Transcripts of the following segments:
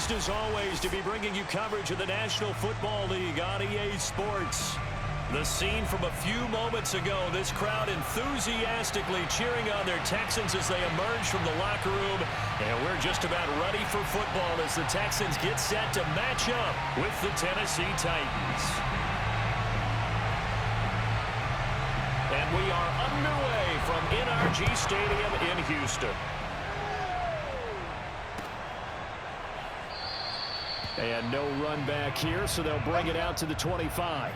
Pleased as always to be bringing you coverage of the National Football League on EA Sports. The scene from a few moments ago, this crowd enthusiastically cheering on their Texans as they emerge from the locker room. And we're just about ready for football as the Texans get set to match up with the Tennessee Titans. And we are underway from NRG Stadium in Houston. And no run back here, so they'll bring it out to the 25.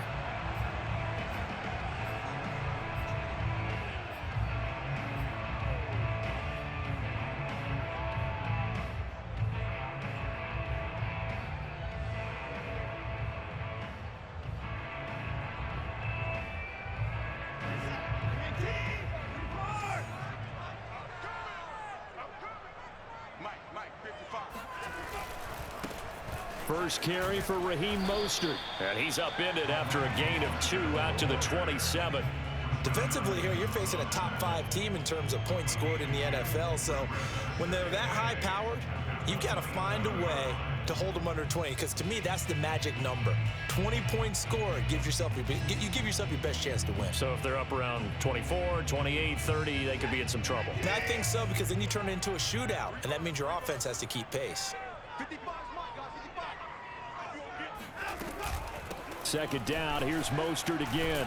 First carry for Raheem Mostert. And he's upended after a gain of 2 out to the 27. Defensively here, you're facing a top 5 team in terms of points scored in the NFL. So when they're that high-powered, you've got to find a way to hold them under 20. Because to me, that's the magic number. 20 points scored gives yourself you give yourself your best chance to win. So if they're up around 24, 28, 30, they could be in some trouble. And I think so, because then you turn it into a shootout, and that means your offense has to keep pace. Second down, here's Mostert again.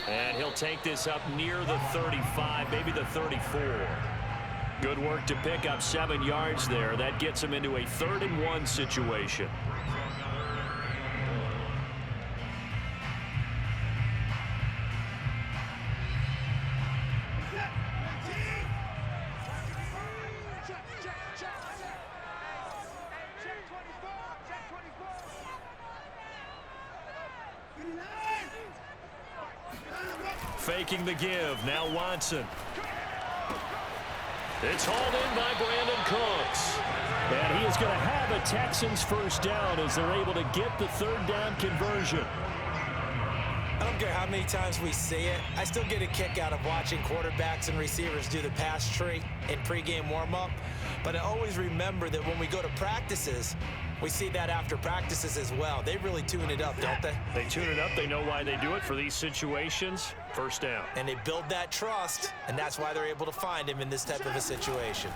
And he'll take this up near the 35, maybe the 34. Good work to pick up 7 yards there. That gets him into a 3rd-and-1 situation. Faking the give. Now Watson. It's hauled in by Brandon Cooks. And he is going to have a Texans first down as they're able to get the 3rd down conversion. I don't care how many times we see it. I still get a kick out of watching quarterbacks and receivers do the pass tree in pregame warm-up. But I always remember that when we go to practices, we see that after practices as well. They really tune it up, don't they? They tune it up. They know why they do it for these situations. First down. And they build that trust, and that's why they're able to find him in this type of a situation.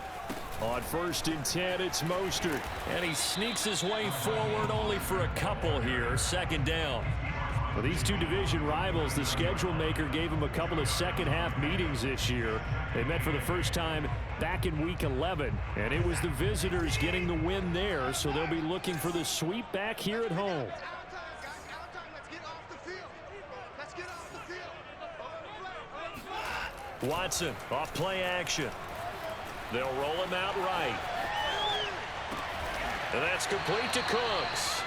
On 1st and 10, it's Mostert. And he sneaks his way forward only for a couple here. 2nd down. For these two division rivals, the schedule maker gave them a couple of second-half meetings this year. They met for the first time back in Week 11, and it was the visitors getting the win there, so they'll be looking for the sweep back here at home. Watson off play action. They'll roll him out right. And that's complete to Cooks.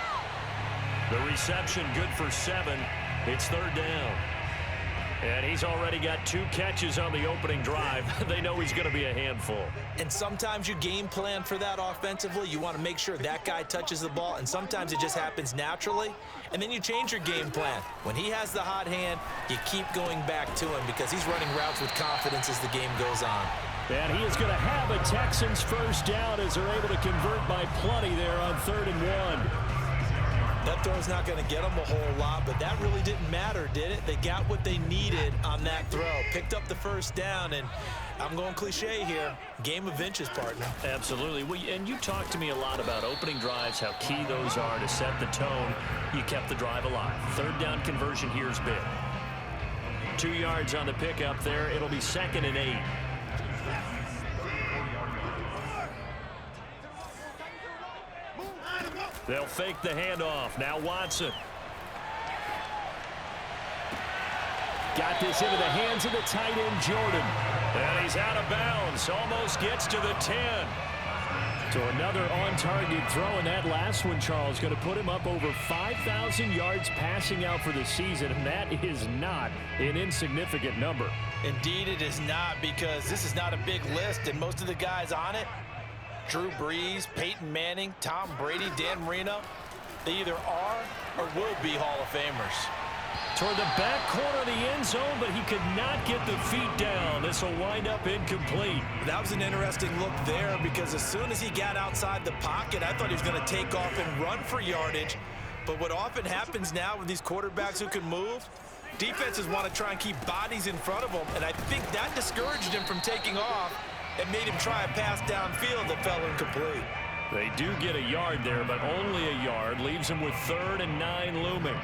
The reception good for 7. It's 3rd down. And he's already got 2 catches on the opening drive. They know he's going to be a handful. And sometimes you game plan for that offensively. You want to make sure that guy touches the ball, and sometimes it just happens naturally. And then you change your game plan. When he has the hot hand, you keep going back to him because he's running routes with confidence as the game goes on. And he is going to have a Texans first down as they're able to convert by plenty there on 3rd and 1. That throw's not going to get them a whole lot, but that really didn't matter, did it? They got what they needed on that throw. Picked up the first down, and I'm going cliche here. Game of inches, partner. Absolutely. And you talked to me a lot about opening drives, how key those are to set the tone. You kept the drive alive. 3rd down conversion here is big. 2 yards on the pickup there. It'll be 2nd and 8. They'll fake the handoff. Now Watson. Got this into the hands of the tight end, Jordan. And he's out of bounds. Almost gets to the 10. So another on-target throw, and that last one, Charles, going to put him up over 5,000 yards passing out for the season, and that is not an insignificant number. Indeed it is not, because this is not a big list, and most of the guys on it, Drew Brees, Peyton Manning, Tom Brady, Dan Marino, they either are or will be Hall of Famers. Toward the back corner of the end zone, but he could not get the feet down. This will wind up incomplete. That was an interesting look there because as soon as he got outside the pocket, I thought he was going to take off and run for yardage. But what often happens now with these quarterbacks who can move, defenses want to try and keep bodies in front of them, and I think that discouraged him from taking off and made him try a pass downfield that fell incomplete. They do get a yard there, but only a yard. Leaves him with 3rd and 9 looming.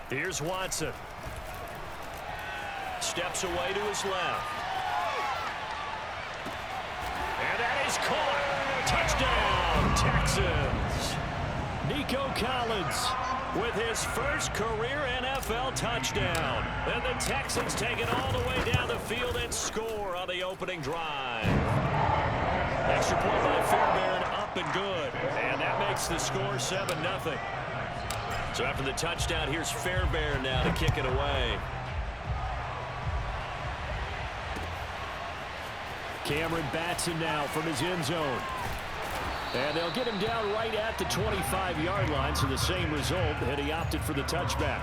Here's Watson. Steps away to his left. And that is caught. Touchdown, Texans. Nico Collins with his first career NFL touchdown. And the Texans take it all the way down the field and score on the opening drive. Extra point by Fairbairn, up and good. And that makes the score 7-0. So after the touchdown, here's Fairbairn now to kick it away. Cameron Batson now from his end zone. And they'll get him down right at the 25-yard line, so the same result, and he opted for the touchback.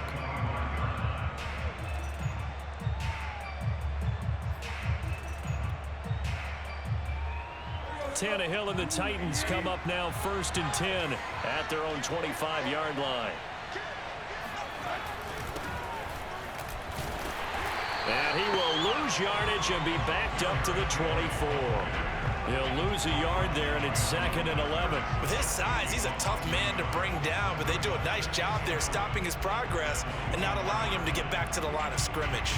Tannehill and the Titans come up now 1st and 10 at their own 25-yard line. And he will lose yardage and be backed up to the 24. He'll lose a yard there, and it's 2nd and 11. With his size, he's a tough man to bring down, but they do a nice job there stopping his progress and not allowing him to get back to the line of scrimmage.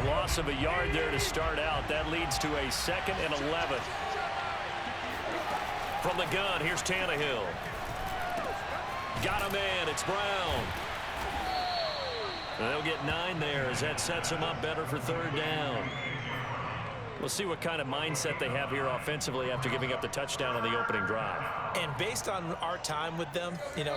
A loss of a yard there to start out. That leads to a 2nd and 11. From the gun, here's Tannehill. Got a man, it's Brown. And they'll get 9 there as that sets them up better for 3rd down. We'll see what kind of mindset they have here offensively after giving up the touchdown on the opening drive. And based on our time with them,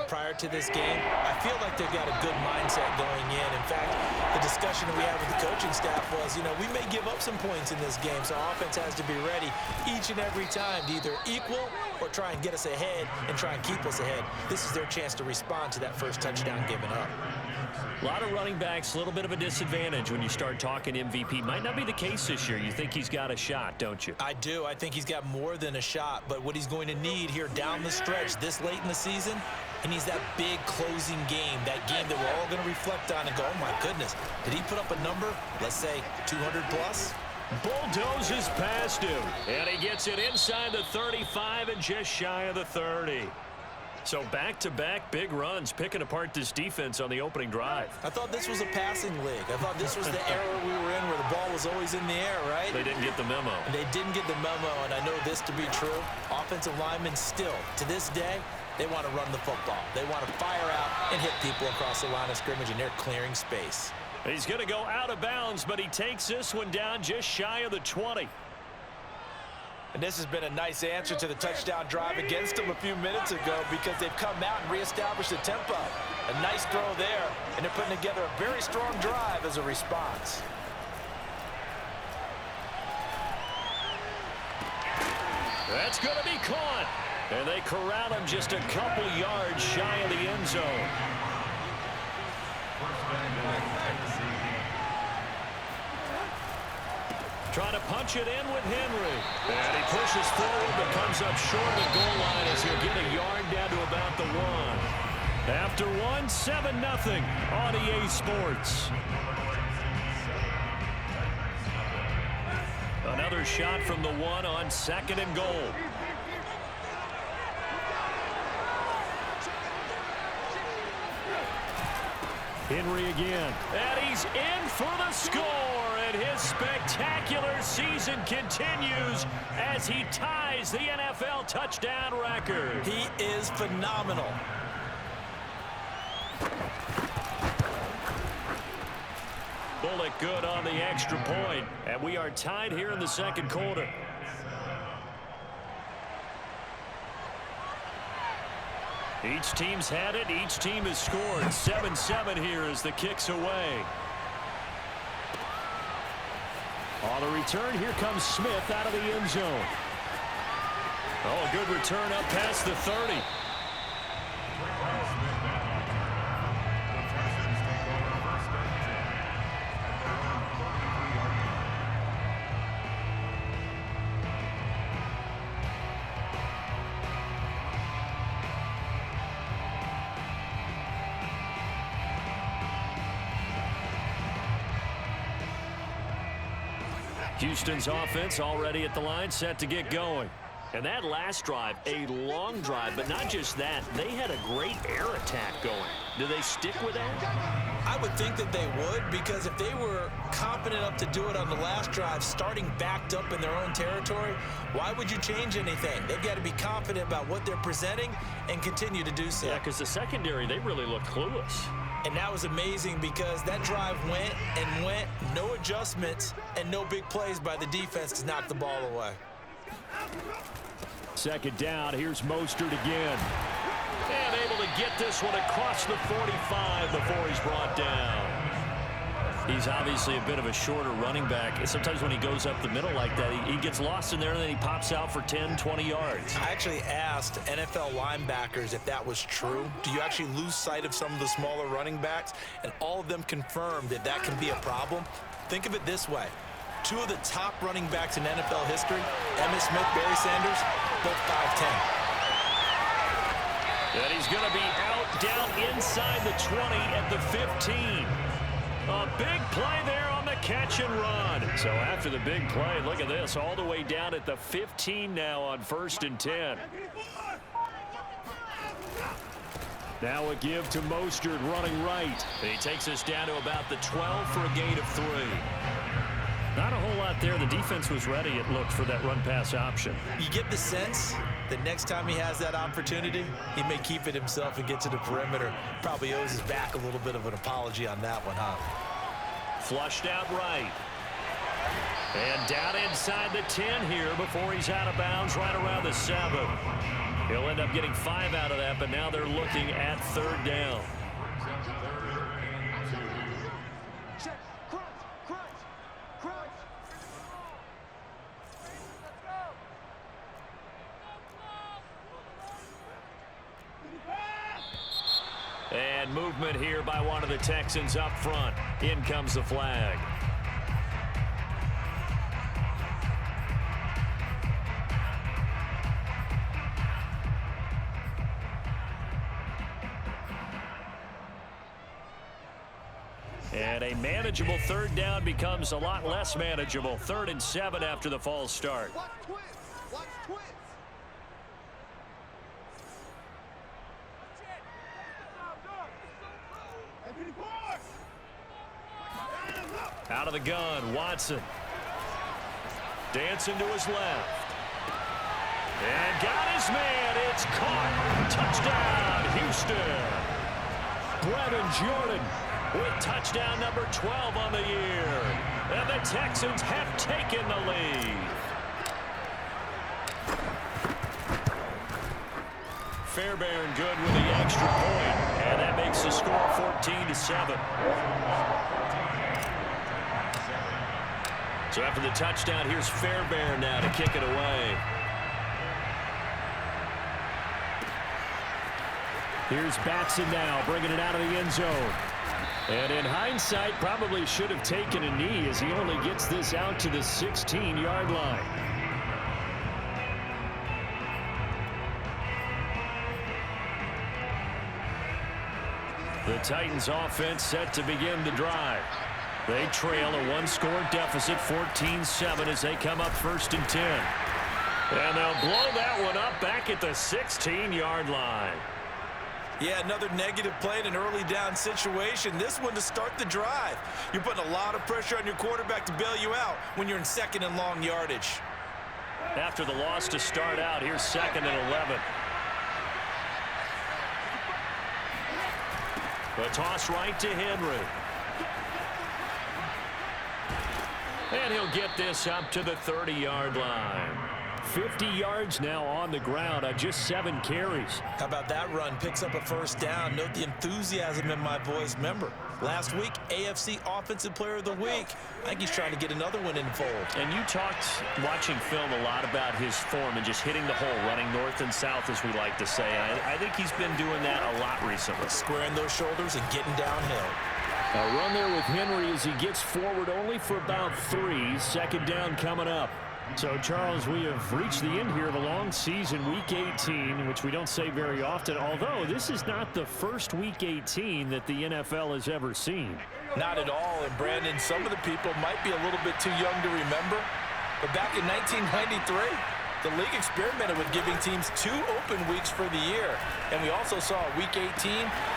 prior to this game, I feel like they've got a good mindset going in. In fact, the discussion that we had with the coaching staff was, we may give up some points in this game, so our offense has to be ready each and every time to either equal or try and get us ahead and try and keep us ahead. This is their chance to respond to that first touchdown given up. A lot of running backs, a little bit of a disadvantage when you start talking MVP. Might not be the case this year. You think he's got a shot, don't you? I do. I think he's got more than a shot, but what he's going to need here down the stretch this late in the season, he needs that big closing game, that game that we're all going to reflect on and go, oh my goodness, did he put up a number, let's say 200 plus? Bulldozes past him, and he gets it inside the 35 and just shy of the 30. So back-to-back big runs, picking apart this defense on the opening drive. I thought this was a passing league. I thought this was the era we were in where the ball was always in the air, right? They didn't get the memo. And they didn't get the memo, and I know this to be true. Offensive linemen still, to this day, they want to run the football. They want to fire out and hit people across the line of scrimmage, and they're clearing space. He's going to go out of bounds, but he takes this one down just shy of the 20. And this has been a nice answer to the touchdown drive against them a few minutes ago because they've come out and reestablished the tempo. A nice throw there, and they're putting together a very strong drive as a response. That's going to be caught. And they corral him just a couple yards shy of the end zone. Trying to punch it in with Henry. And he pushes forward but comes up short of the goal line as he'll get a yard down to about the 1. After 1, 7-0 on EA Sports. Another shot from the 1 on 2nd and goal. Henry again. And he's in for the score. And his spectacular season continues as he ties the NFL touchdown record. He is phenomenal. Bullock good on the extra point, and we are tied here in the second quarter. Each team's had it. Each team has scored. 7-7 here as the kick's away. On the return, here comes Smith out of the end zone. Oh, a good return up past the 30. Houston's offense already at the line, set to get going. And that last drive, a long drive, but not just that. They had a great air attack going. Do they stick with that? I would think that they would, because if they were confident enough to do it on the last drive, starting backed up in their own territory, why would you change anything? They've got to be confident about what they're presenting and continue to do so. Yeah, because the secondary, they really looked clueless. And that was amazing because that drive went and went, no adjustments, and no big plays by the defense to knock the ball away. Second down, here's Mostert again. And able to get this one across the 45 before he's brought down. He's obviously a bit of a shorter running back. Sometimes when he goes up the middle like that, he gets lost in there and then he pops out for 10, 20 yards. I actually asked NFL linebackers if that was true. Do you actually lose sight of some of the smaller running backs? And all of them confirmed that that can be a problem. Think of it this way. Two of the top running backs in NFL history, Emmitt Smith, Barry Sanders, both 5'10". And he's going to be out down inside the 20 at the 15. A big play there on the catch and run. So after the big play, look at this, all the way down at the 15 now on 1st and 10. Now a give to Mostert running right. He takes us down to about the 12 for a gain of 3. Not a whole lot there. The defense was ready, it looked, for that run-pass option. You get the sense that next time he has that opportunity, he may keep it himself and get to the perimeter. Probably owes his back a little bit of an apology on that one, huh? Flushed out right. And down inside the 10 here before he's out of bounds right around the 7. He'll end up getting 5 out of that, but now they're looking at 3rd down. And movement here by one of the Texans up front. In comes the flag. And a manageable 3rd down becomes a lot less manageable. 3rd and 7 after the false start. Watch twins. Watch twins. Out of the gun, Watson. Dancing to his left. And got his man. It's caught. Touchdown, Houston. Brevin Jordan with touchdown number 12 on the year. And the Texans have taken the lead. Fairbairn good with the extra point. And that makes the score 14-7. So after the touchdown, here's Fairbairn now to kick it away. Here's Batson now, bringing it out of the end zone. And in hindsight, probably should have taken a knee as he only gets this out to the 16-yard line. The Titans offense set to begin the drive. They trail a one-score deficit, 14-7, as they come up 1st and 10. And they'll blow that one up back at the 16-yard line. Yeah, another negative play in an early down situation. This one to start the drive. You're putting a lot of pressure on your quarterback to bail you out when you're in 2nd and long yardage. After the loss to start out, here's 2nd and 11. The toss right to Henry. And he'll get this up to the 30-yard line. 50 yards now on the ground on just 7 carries. How about that run? Picks up a first down. Note the enthusiasm in my voice. Remember, last week, AFC Offensive Player of the Week. I think he's trying to get another one in the fold. And you talked, watching film, a lot about his form and just hitting the hole, running north and south, as we like to say. I think he's been doing that a lot recently. Squaring those shoulders and getting downhill. A run there with Henry as he gets forward only for about 3. Second down coming up. So, Charles, we have reached the end here of a long season, Week 18, which we don't say very often, although this is not the first Week 18 that the NFL has ever seen. Not at all, and Brandon, some of the people might be a little bit too young to remember, but back in 1993, the league experimented with giving teams 2 open weeks for the year, and we also saw Week 18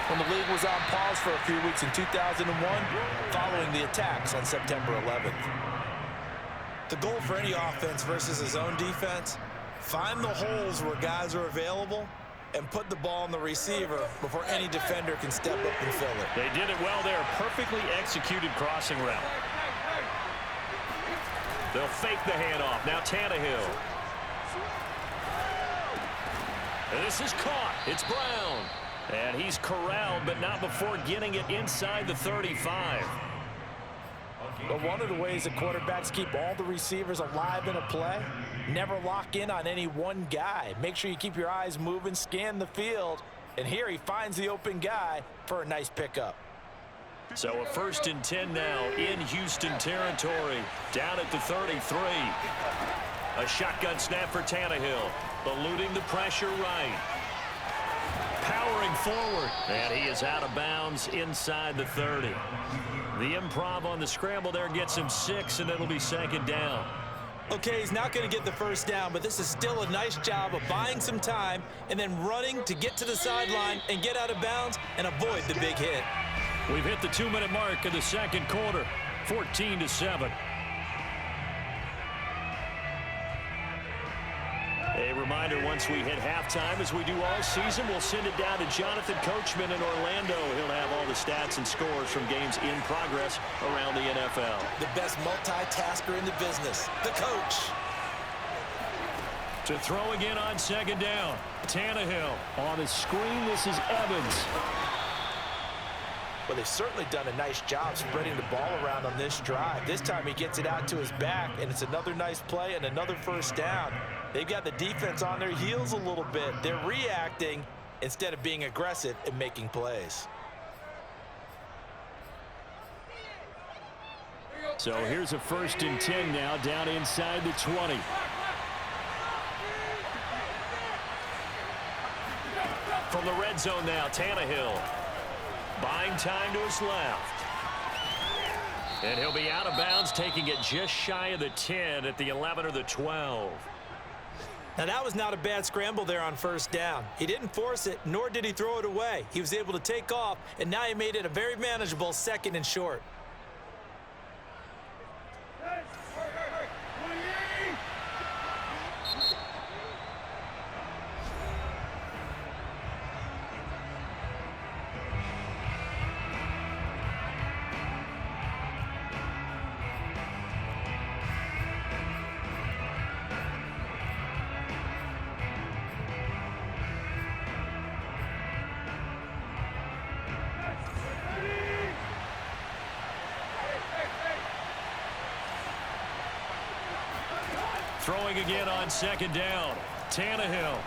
when the league was on pause for a few weeks in 2001 following the attacks on September 11th. The goal for any offense versus his own defense, find the holes where guys are available and put the ball on the receiver before any defender can step up and fill it. They did it well there. Perfectly executed crossing route. They'll fake the handoff. Now Tannehill. And this is caught. It's Brown. And he's corralled, but not before getting it inside the 35. But one of the ways that quarterbacks keep all the receivers alive in a play, never lock in on any one guy. Make sure you keep your eyes moving, scan the field, and here he finds the open guy for a nice pickup. So a 1st and 10 now in Houston territory, down at the 33. A shotgun snap for Tannehill, eluding the pressure right. Powering forward, and he is out of bounds inside the 30. The improv on the scramble there gets him 6, and it'll be 2nd down. Okay, he's not going to get the first down, but this is still a nice job of buying some time and then running to get to the sideline and get out of bounds and avoid the big hit. We've hit the 2-minute mark of the 2nd quarter, 14-7. A reminder, once we hit halftime, as we do all season, we'll send it down to Jonathan Coachman in Orlando. He'll have all the stats and scores from games in progress around the NFL. The best multitasker in the business, the coach. To throw again on 2nd down, Tannehill. On the screen, this is Evans. Well, they've certainly done a nice job spreading the ball around on this drive. This time he gets it out to his back, and it's another nice play and another first down. They've got the defense on their heels a little bit. They're reacting instead of being aggressive and making plays. So here's a 1st and 10 now, down inside the 20. From the red zone now, Tannehill. Buying time to his left. And he'll be out of bounds, taking it just shy of the 10 at the 11 or the 12. Now, that was not a bad scramble there on 1st down. He didn't force it, nor did he throw it away. He was able to take off, and now he made it a very manageable 2nd and short. Throwing again on 2nd down. Tannehill.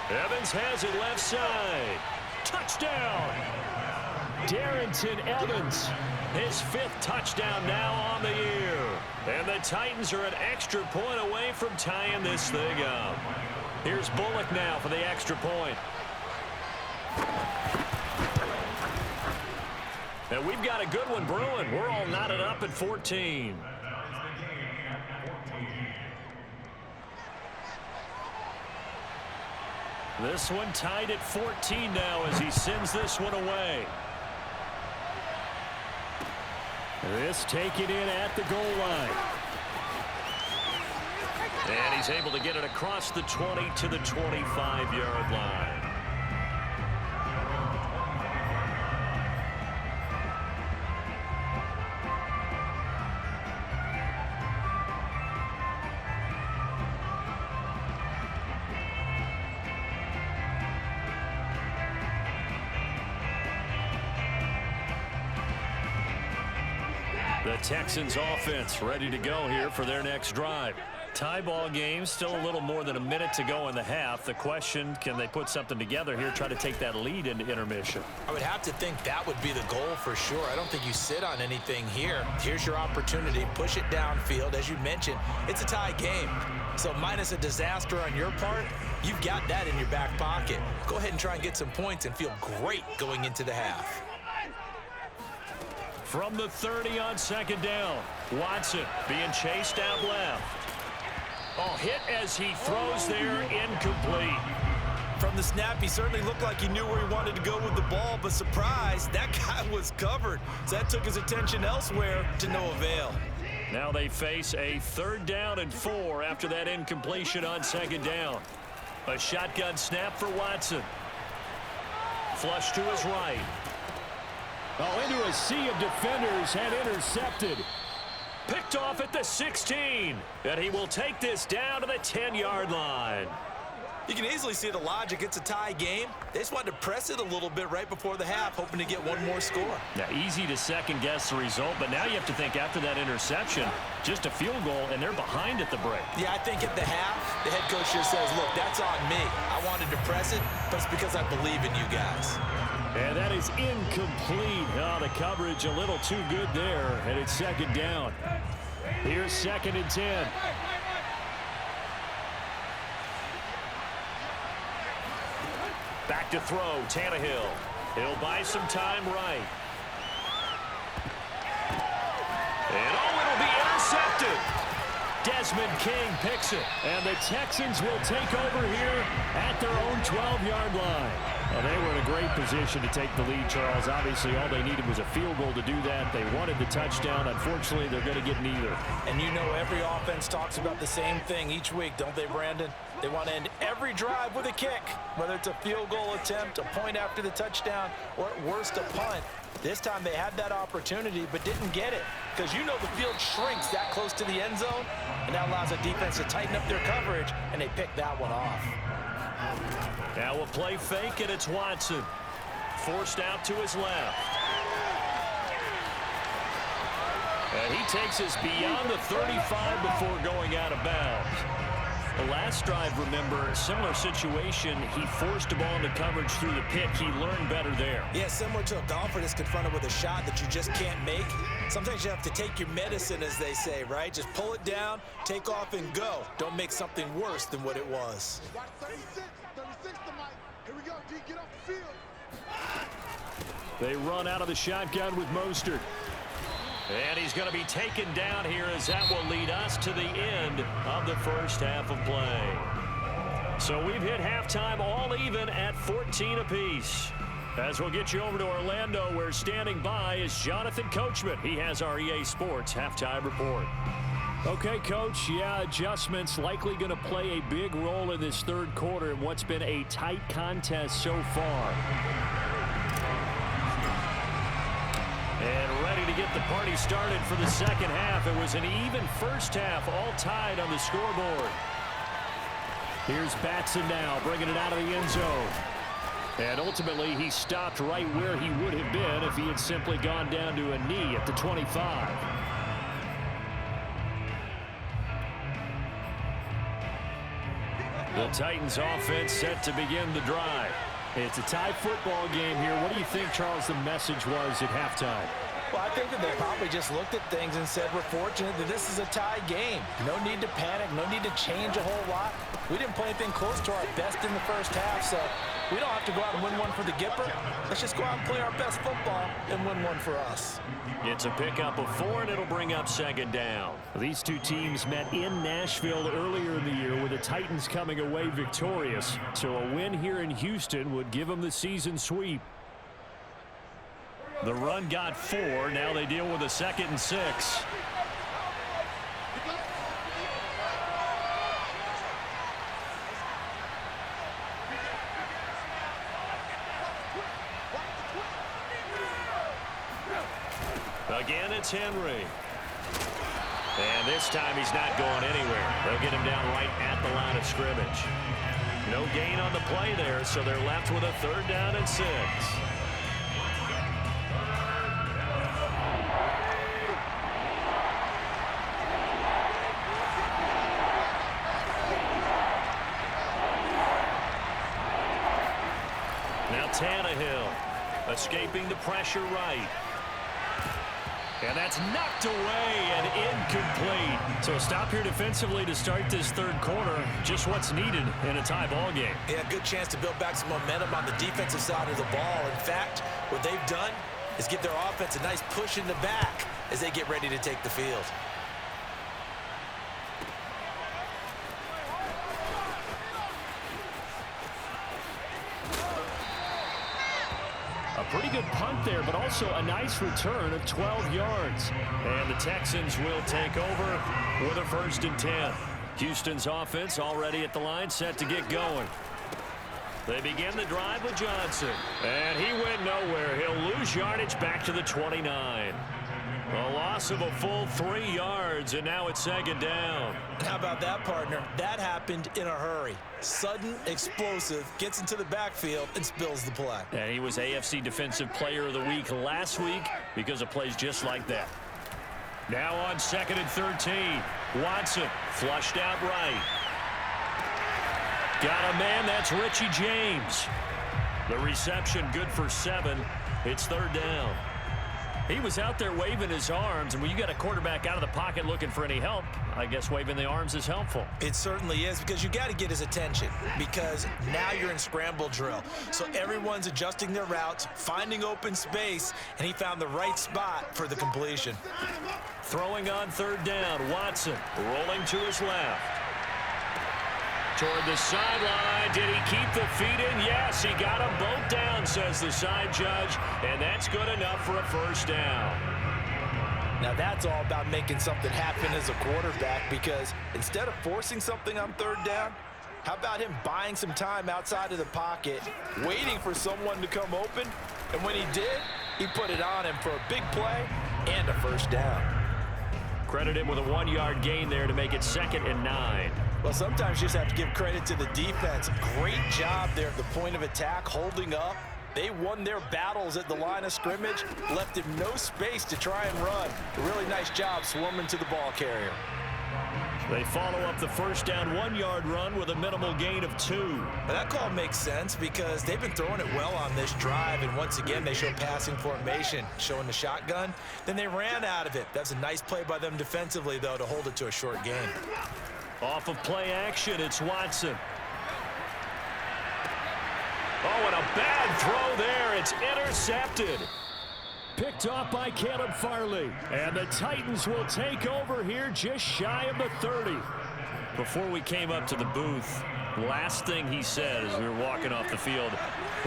Evans has it left side. Touchdown. Darrynton Evans. His 5th touchdown now on the year. And the Titans are an extra point away from tying this thing up. Here's Bullock now for the extra point. And we've got a good one brewing. We're all knotted up at 14. This one tied at 14 now as he sends this one away. This taken in at the goal line. And he's able to get it across the 20 to the 25-yard line. The Texans offense ready to go here for their next drive. Tie ball game, still a little more than a minute to go in the half. The question, can they put something together here, try to take that lead into intermission? I would have to think that would be the goal for sure. I don't think you sit on anything here. Here's your opportunity. Push it downfield. As you mentioned, it's a tie game. So minus a disaster on your part, you've got that in your back pocket. Go ahead and try and get some points and feel great going into the half. From the 30 on second down, Watson being chased out left. Oh, hit as he throws there, incomplete. From the snap, he certainly looked like he knew where he wanted to go with the ball, but surprise, that guy was covered. So that took his attention elsewhere to no avail. Now they face a 3rd down and 4 after that incompletion on second down. A shotgun snap for Watson. Flush to his right. Oh, into a sea of defenders and intercepted. Picked off at the 16. And he will take this down to the 10-yard line. You can easily see the logic. It's a tie game. They just wanted to press it a little bit right before the half, hoping to get one more score. Now, easy to second-guess the result, but now you have to think after that interception, just a field goal, and they're behind at the break. Yeah, I think at the half, the head coach just says, look, that's on me. I wanted to press it, but it's because I believe in you guys. And that is incomplete. Oh, the coverage a little too good there, and it's second down. Here's 2nd and 10. Back to throw, Tannehill. He'll buy some time right. And oh, it'll be intercepted. Desmond King picks it. And the Texans will take over here at their own 12-yard line. Well, they were in a great position to take the lead, Charles. Obviously, all they needed was a field goal to do that. They wanted the touchdown. Unfortunately, they're going to get neither. And you know every offense talks about the same thing each week, don't they, Brandon? They want to end every drive with a kick, whether it's a field goal attempt, a point after the touchdown, or at worst, a punt. This time they had that opportunity but didn't get it because you know the field shrinks that close to the end zone, and that allows the defense to tighten up their coverage, and they picked that one off. Now we'll play fake, and it's Watson. Forced out to his left. And he takes us beyond the 35 before going out of bounds. The last drive, remember, similar situation. He forced a ball into coverage through the pick. He learned better there. Yeah, similar to a golfer that's confronted with a shot that you just can't make. Sometimes you have to take your medicine, as they say, right? Just pull it down, take off, and go. Don't make something worse than what it was. Watch 36 to Mike. Here we go, D, get off the field. They run out of the shotgun with Mostert. And he's going to be taken down here as that will lead us to the end of the first half of play. So we've hit halftime all even at 14 apiece. As we'll get you over to Orlando, where standing by is Jonathan Coachman. He has our EA Sports halftime report. Okay, Coach, yeah, adjustments likely going to play a big role in this third quarter in what's been a tight contest so far. And ready to get the party started for the second half. It was an even first half, all tied on the scoreboard. Here's Batson now, bringing it out of the end zone. And ultimately, he stopped right where he would have been if he had simply gone down to a knee at the 25. The Titans offense set to begin the drive. It's a tie football game here. What do you think, Charles, the message was at halftime? Well, I think that they probably just looked at things and said, we're fortunate that this is a tie game. No need to panic, no need to change a whole lot. We didn't play anything close to our best in the first half, so we don't have to go out and win one for the Gipper. Let's just go out and play our best football and win one for us. It's a pickup of 4, and it'll bring up second down. These two teams met in Nashville earlier in the year with the Titans coming away victorious. So a win here in Houston would give them the season sweep. The run got 4. Now they deal with a 2nd and 6. Again, it's Henry. And this time he's not going anywhere. They'll get him down right at the line of scrimmage. No gain on the play there, so they're left with a 3rd down and 6. Now Tannehill escaping the pressure right. And that's knocked away and incomplete. So a stop here defensively to start this third quarter. Just what's needed in a tie ball game. Yeah, good chance to build back some momentum on the defensive side of the ball. In fact, what they've done is give their offense a nice push in the back as they get ready to take the field. A pretty good punt there, but also a nice return of 12 yards. And the Texans will take over with a 1st and 10. Houston's offense already at the line, set to get going. They begin the drive with Johnson. And he went nowhere. He'll lose yardage back to the 29. A loss of a full 3 yards, and now it's 2nd down. How about that, partner? That happened in a hurry. Sudden, explosive, gets into the backfield and spills the play. And he was AFC Defensive Player of the Week last week because of plays just like that. Now on 2nd and 13. Watson flushed out right. Got a man, that's Richie James. The reception good for 7. It's 3rd down. He was out there waving his arms, and when you got a quarterback out of the pocket looking for any help, I guess waving the arms is helpful. It certainly is, because you got to get his attention, because now you're in scramble drill. So everyone's adjusting their routes, finding open space, and he found the right spot for the completion. Throwing on 3rd down, Watson rolling to his left. Toward the sideline. Did he keep the feet in? Yes, he got them both down, says the side judge, and that's good enough for a 1st down. Now that's all about making something happen as a quarterback, because instead of forcing something on 3rd down, how about him buying some time outside of the pocket, waiting for someone to come open, and when he did, he put it on him for a big play and a 1st down. Credit him with a 1-yard gain there to make it 2nd and 9. Well, sometimes you just have to give credit to the defense. Great job there at the point of attack, holding up. They won their battles at the line of scrimmage, left him no space to try and run. A really nice job swarming to the ball carrier. They follow up the 1st down 1-yard run with a minimal gain of 2. Now that call makes sense because they've been throwing it well on this drive, and once again they show passing formation, showing the shotgun. Then they ran out of it. That's a nice play by them defensively, though, to hold it to a short gain. Off of play action, it's Watson. Oh, and a bad throw there. It's intercepted. Picked off by Caleb Farley. And the Titans will take over here just shy of the 30. Before we came up to the booth, last thing he said as we were walking off the field,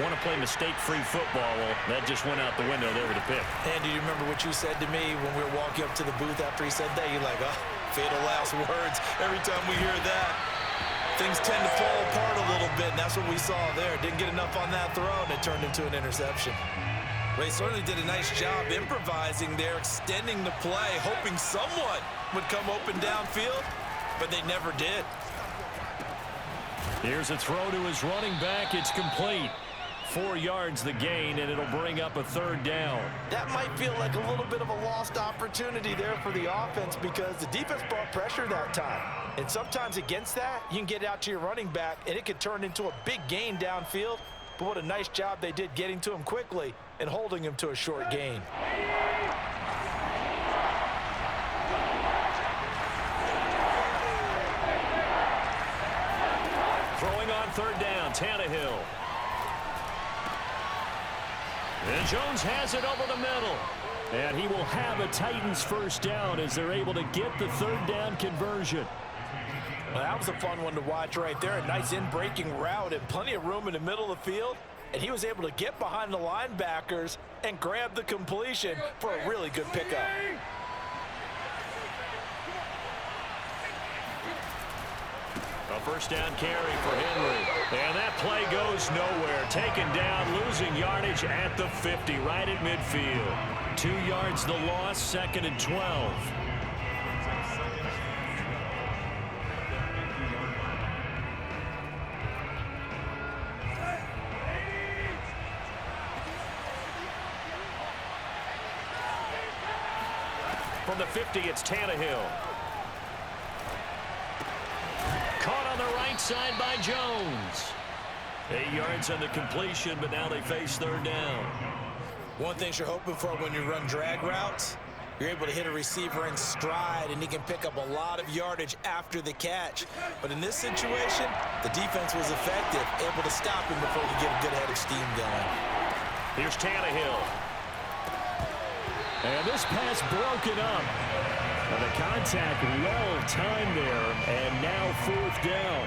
want to play mistake-free football. Well, that just went out the window there with a pick. And do you remember what you said to me when we were walking up to the booth after he said that? You're like, oh, fatal last words. Every time we hear that, things tend to fall apart a little bit, and that's what we saw there. Didn't get enough on that throw, and it turned into an interception. Well, he certainly did a nice job improvising there, extending the play, hoping someone would come open downfield, but they never did. Here's a throw to his running back. It's complete. 4 yards the gain, and it'll bring up a 3rd down. That might feel like a little bit of a lost opportunity there for the offense because the defense brought pressure that time. And sometimes against that, you can get out to your running back, and it could turn into a big gain downfield. But what a nice job they did getting to him quickly and holding him to a short gain. Throwing on 3rd down, Tannehill. And Jones has it over the middle. And he will have a Titans 1st down as they're able to get the 3rd down conversion. Well, that was a fun one to watch right there. A nice in-breaking route and plenty of room in the middle of the field. And he was able to get behind the linebackers and grab the completion for a really good pickup. A 1st down carry for Henry. And that play goes nowhere. Taken down, losing yardage at the 50, right at midfield. 2 yards the loss, 2nd and 12. From the 50, it's Tannehill. Caught on the right side by Jones. 8 yards on the completion, but now they face third down. One thing you're hoping for when you run drag routes, you're able to hit a receiver in stride, and he can pick up a lot of yardage after the catch. But in this situation, the defense was effective, able to stop him before he get a good head of steam going. Here's Tannehill. And this pass broken up. And the contact well timed there, and now fourth down.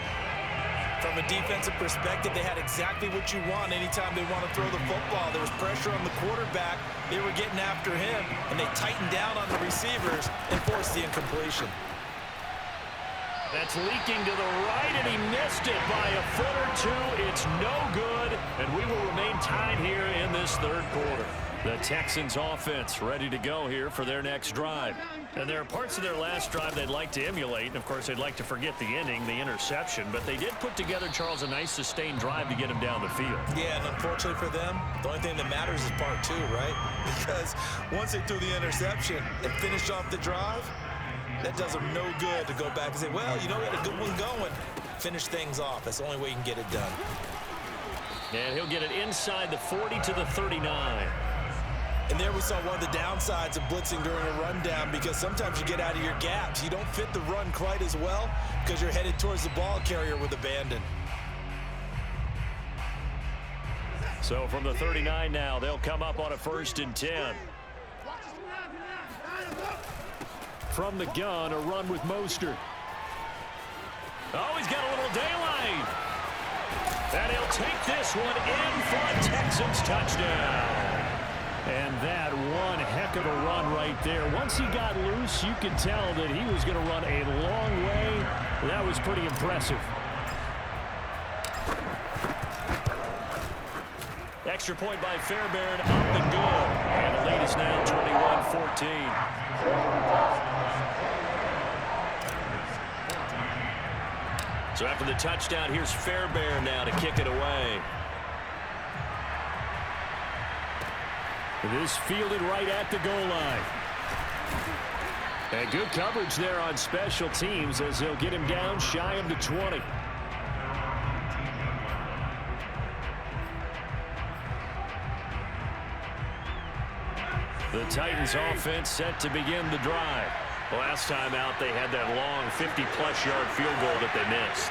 From a defensive perspective, they had exactly what you want anytime they want to throw the football. There was pressure on the quarterback. They were getting after him, and they tightened down on the receivers and forced the incompletion. That's leaking to the right, and he missed it by a foot or two. It's no good, and we will remain tied here in this third quarter. The Texans offense ready to go here for their next drive. And there are parts of their last drive they'd like to emulate. And, of course, they'd like to forget the inning, the interception. But they did put together, Charles, a nice sustained drive to get him down the field. Yeah, and unfortunately for them, the only thing that matters is part two, right? Because once they threw the interception and finished off the drive, that does them no good to go back and say, well, you know, we had a good one going. Finish things off. That's the only way you can get it done. And he'll get it inside the 40 to the 39. And there we saw one of the downsides of blitzing during a rundown, because sometimes you get out of your gaps. You don't fit the run quite as well because you're headed towards the ball carrier with abandon. So from the 39 now, they'll come up on a 1st and 10. From the gun, a run with Mostert. Oh, he's got a little daylight. And he'll take this one in for a Texans touchdown. And that one heck of a run right there. Once he got loose, you could tell that he was going to run a long way. That was pretty impressive. Extra point by Fairbairn, up and good. And the lead is now 21-14. So after the touchdown, here's Fairbairn now to kick it away. This fielded right at the goal line. And good coverage there on special teams as they'll get him down shy of the 20. The Titans offense set to begin the drive. Last time out, they had that long 50-plus yard field goal that they missed.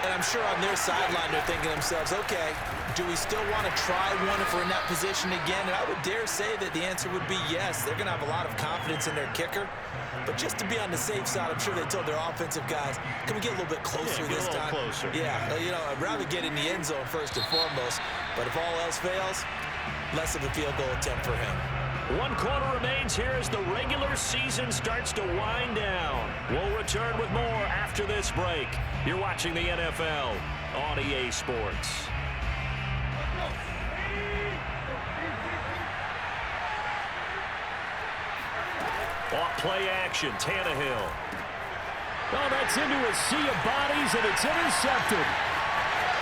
And I'm sure on their sideline they're thinking to themselves, okay, do we still want to try one if we're in that position again? And I would dare say that the answer would be yes. They're going to have a lot of confidence in their kicker. But just to be on the safe side, I'm sure they told their offensive guys, can we get a little bit closer this time? Closer. Yeah, you know, I'd rather get in the end zone first and foremost. But if all else fails, less of a field goal attempt for him. 1 quarter remains here as the regular season starts to wind down. We'll return with more after this break. You're watching the NFL on EA Sports. Off play action, Tannehill. Oh, that's into a sea of bodies, and it's intercepted.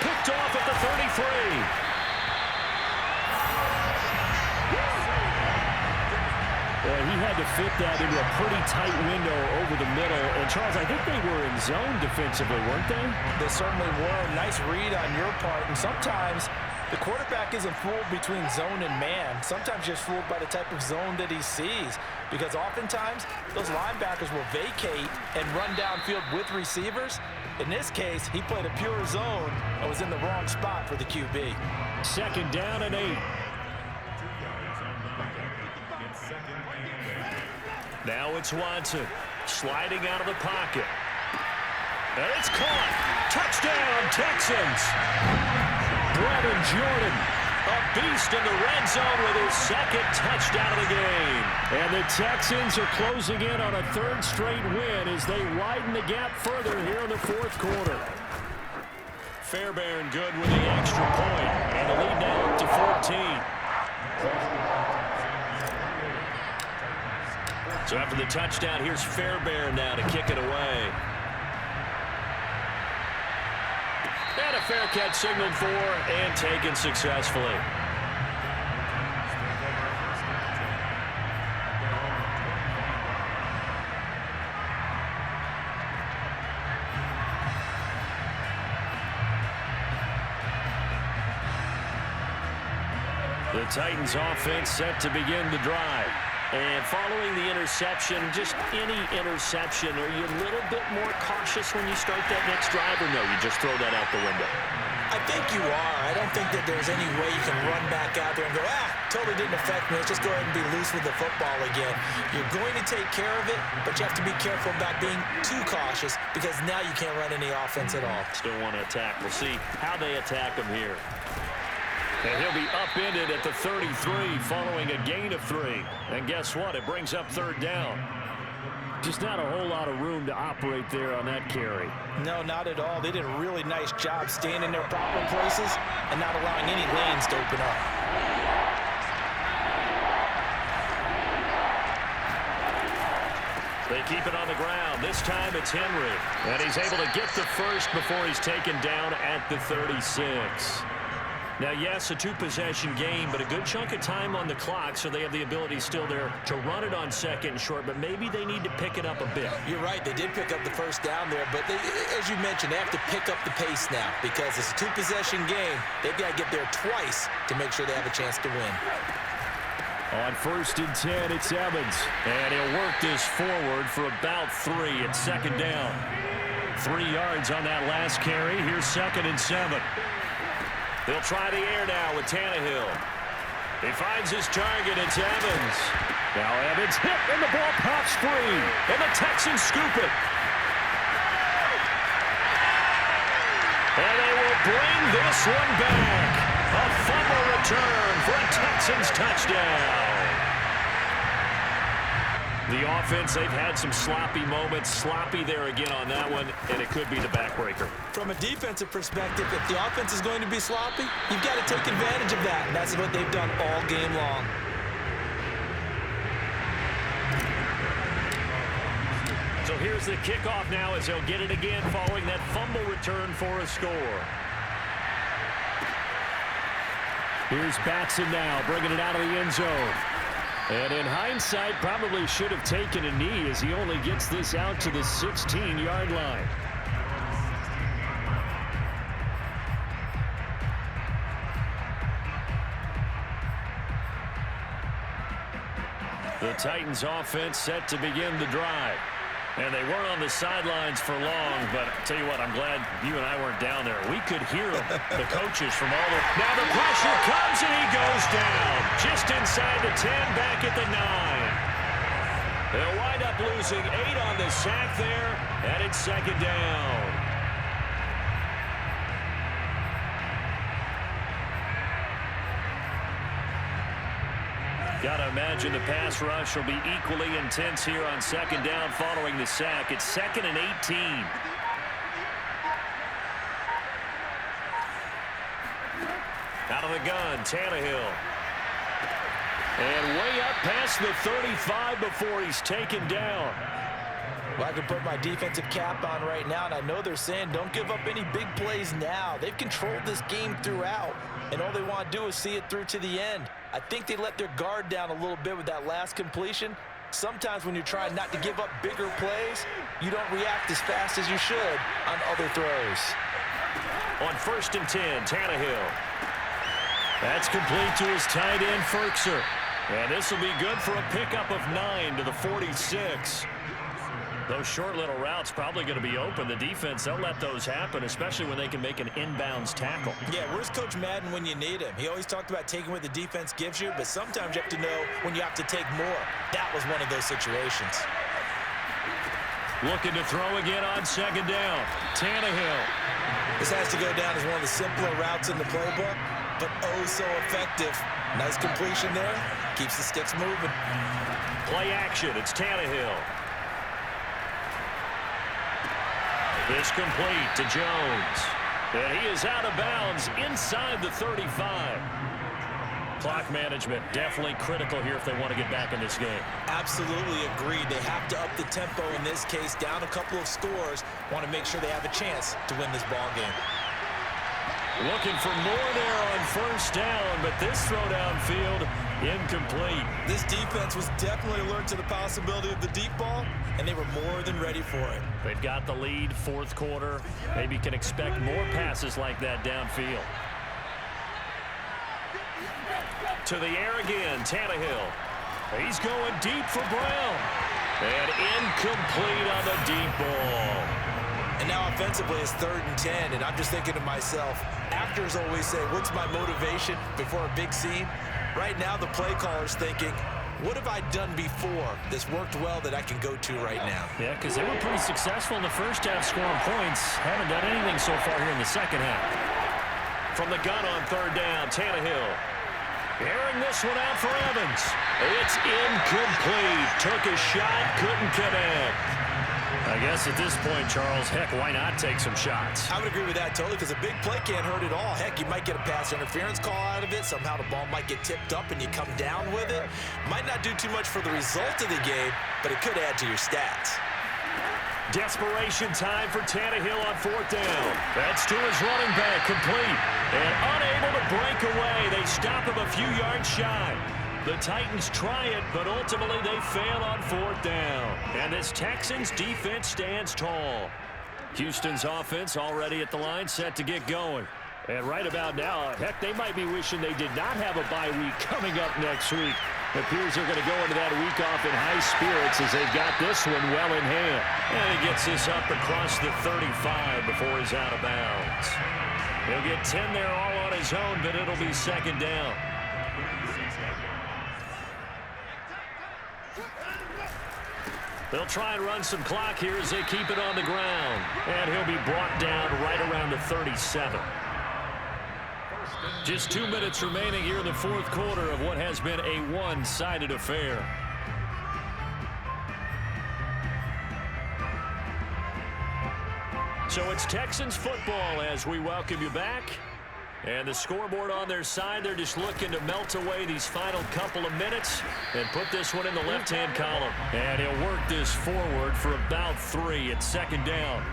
Picked off at the 33. He had to fit that into a pretty tight window over the middle. And, Charles, I think they were in zone defensively, weren't they? They certainly were. Nice read on your part. And sometimes the quarterback isn't fooled between zone and man. Sometimes just fooled by the type of zone that he sees. Because oftentimes, those linebackers will vacate and run downfield with receivers. In this case, he played a pure zone and was in the wrong spot for the QB. 2nd down and 8. Now it's Watson sliding out of the pocket. And it's caught. Touchdown, Texans. Brevin Jordan, a beast in the red zone with his 2nd touchdown of the game. And the Texans are closing in on a 3rd straight win as they widen the gap further here in the 4th quarter. Fairbairn good with the extra point, and the lead now up to 14. So after the touchdown, here's Fairbairn now to kick it away. And a fair catch signaled for and taken successfully. The Titans offense set to begin the drive. And following the interception, just any interception, are you a little bit more cautious when you start that next drive, or no, you just throw that out the window? I think you are. I don't think that there's any way you can run back out there and go, totally didn't affect me. Let's just go ahead and be loose with the football again. You're going to take care of it, but you have to be careful about being too cautious because now you can't run any offense at all. Still want to attack. We'll see how they attack him here. And he'll be upended at the 33 following a gain of 3. And guess what? It brings up third down. Just not a whole lot of room to operate there on that carry. No, not at all. They did a really nice job staying in their proper places and not allowing any lanes to open up. They keep it on the ground. This time it's Henry. And he's able to get the first before he's taken down at the 36. Now, yes, a two-possession game, but a good chunk of time on the clock, so they have the ability still there to run it on second and short, but maybe they need to pick it up a bit. You're right. They did pick up the first down there, but as you mentioned, they have to pick up the pace now because it's a two-possession game. They've got to get there twice to make sure they have a chance to win. On 1st and 10, it's Evans, and he'll work this forward for about 3 at second down. 3 yards on that last carry. Here's 2nd and 7. They'll try the air now with Tannehill. He finds his target. It's Evans. Now Evans hit, and the ball pops free. And the Texans scoop it. And they will bring this one back. A fumble return for a Texans touchdown. The offense, they've had some sloppy moments. Sloppy there again on that one, and it could be the backbreaker. From a defensive perspective, if the offense is going to be sloppy, you've got to take advantage of that, and that's what they've done all game long. So here's the kickoff now as they'll get it again following that fumble return for a score. Here's Batson now, bringing it out of the end zone. And in hindsight, probably should have taken a knee as he only gets this out to the 16-yard line. The Titans offense set to begin the drive. And they weren't on the sidelines for long, but I'll tell you what, I'm glad you and I weren't down there. We could hear them, the coaches from all the... Now the pressure comes and he goes down. Just inside the 10, back at the 9. They'll wind up losing 8 on the sack there, and it's second down. Got to imagine the pass rush will be equally intense here on second down following the sack. It's 2nd and 18. Out of the gun, Tannehill. And way up past the 35 before he's taken down. Well, I can put my defensive cap on right now, and I know they're saying don't give up any big plays now. They've controlled this game throughout, and all they want to do is see it through to the end. I think they let their guard down a little bit with that last completion. Sometimes when you're trying not to give up bigger plays, you don't react as fast as you should on other throws. On 1st and 10, Tannehill. That's complete to his tight end, Firkser. And this will be good for a pickup of 9 to the 46. Those short little routes probably going to be open. The defense, they'll let those happen, especially when they can make an inbounds tackle. Yeah, where's Coach Madden when you need him? He always talked about taking what the defense gives you, but sometimes you have to know when you have to take more. That was one of those situations. Looking to throw again on second down. Tannehill. This has to go down as one of the simpler routes in the playbook, but oh so effective. Nice completion there. Keeps the sticks moving. Play action. It's Tannehill. This complete to Jones. And he is out of bounds inside the 35. Clock management definitely critical here if they want to get back in this game. Absolutely agreed. They have to up the tempo in this case, down a couple of scores. Want to make sure they have a chance to win this ball game. Looking for more there on 1st down, but this throw downfield incomplete. This defense was definitely alert to the possibility of the deep ball, and they were more than ready for it. They've got the lead, 4th quarter. Maybe can expect more passes like that downfield. To the air again, Tannehill. He's going deep for Brown. And incomplete on the deep ball. And now offensively it's 3rd and 10, and I'm just thinking to myself, actors always say, what's my motivation before a big scene? Right now the play caller's thinking, what have I done before that's worked well that I can go to right now? Yeah, because they were pretty successful in the first half scoring points. Haven't done anything so far here in the second half. From the gun on 3rd down, Tannehill. Airing this one out for Evans. It's incomplete. Took a shot, couldn't connect. I guess at this point, Charles, heck, why not take some shots? I would agree with that totally, because a big play can't hurt at all. Heck, you might get a pass interference call out of it. Somehow the ball might get tipped up and you come down with it. Might not do too much for the result of the game, but it could add to your stats. Desperation time for Tannehill on 4th down. That's to his running back, complete. And unable to break away. They stop him a few yards shy. The Titans try it, but ultimately they fail on 4th down. And this Texans defense stands tall. Houston's offense already at the line, set to get going. And right about now, heck, they might be wishing they did not have a bye week coming up next week. It appears they're going to go into that week off in high spirits as they've got this one well in hand. And he gets this up across the 35 before he's out of bounds. He'll get 10 there all on his own, but it'll be 2nd down. They'll try and run some clock here as they keep it on the ground. And he'll be brought down right around the 37. Just 2 minutes remaining here in the 4th quarter of what has been a one-sided affair. So it's Texans football as we welcome you back. And the scoreboard on their side, they're just looking to melt away these final couple of minutes and put this one in the left-hand column. And he'll work this forward for about 3 at 2nd down.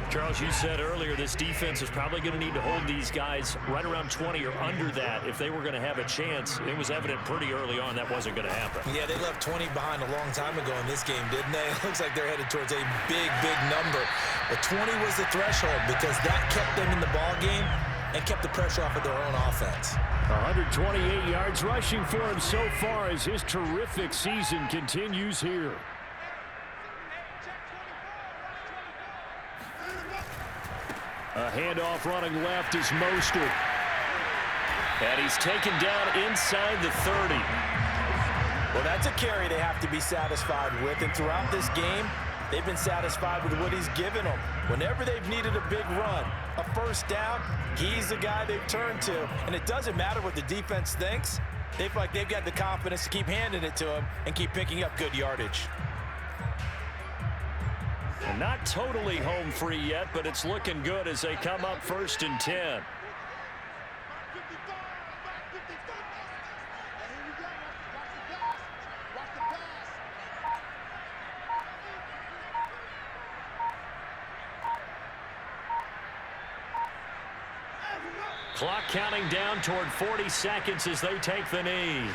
Charles, you said earlier this defense is probably going to need to hold these guys right around 20 or under that if they were going to have a chance. It was evident pretty early on that wasn't going to happen. Yeah, they left 20 behind a long time ago in this game, didn't they? It looks like they're headed towards a big, big number. But 20 was the threshold because that kept them in the ball game and kept the pressure off of their own offense. 128 yards rushing for him so far as his terrific season continues here. A handoff running left is Mostert. And he's taken down inside the 30. Well, that's a carry they have to be satisfied with. And throughout this game, they've been satisfied with what he's given them. Whenever they've needed a big run, a 1st down, he's the guy they've turned to. And it doesn't matter what the defense thinks. They feel like they've got the confidence to keep handing it to him and keep picking up good yardage. And not totally home free yet, but it's looking good as they come up 1st and 10. Clock counting down toward 40 seconds as they take the knee.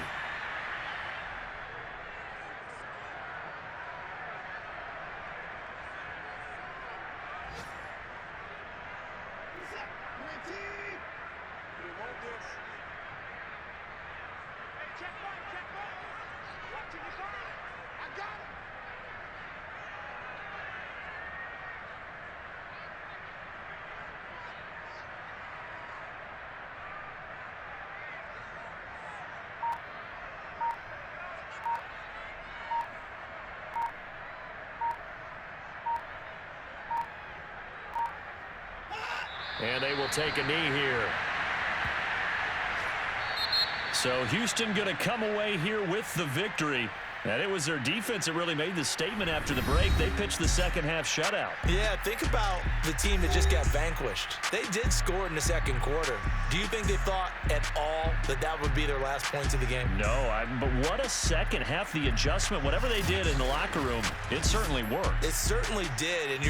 And they will take a knee here. So Houston going to come away here with the victory. And it was their defense that really made the statement after the break. They pitched the second half shutout. Yeah, think about the team that just got vanquished. They did score in the 2nd quarter. Do you think they thought at all that that would be their last points of the game? No, but what a second half. The adjustment, whatever they did in the locker room, it certainly worked. It certainly did, and